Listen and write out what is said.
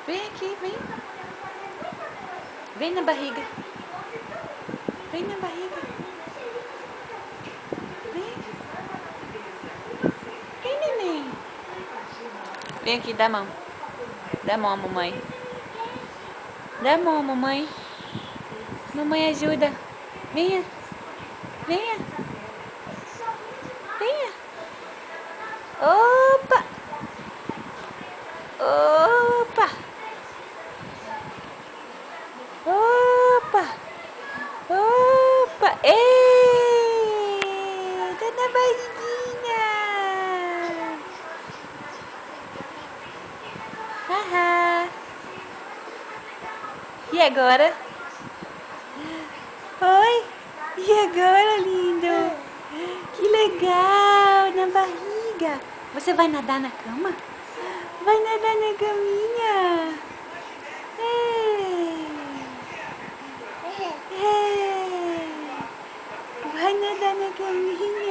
Vem aqui, vem. Vem na barriga. Vem na barriga. Vem. Vem, neném. Vem aqui, dá a mão. Dá a mão à mamãe. Dá a mão à mamãe. Mamãe ajuda. Venha. Venha. Venha. Opa. Opa. Opa. Opa. Ei. Tá na barriguinha. Haha. E agora? Oi. E agora, lindo? Que legal. Na barriga. Você vai nadar na cama? Vai nadar na caminha. Ei. Ei. Vai nadar na caminha.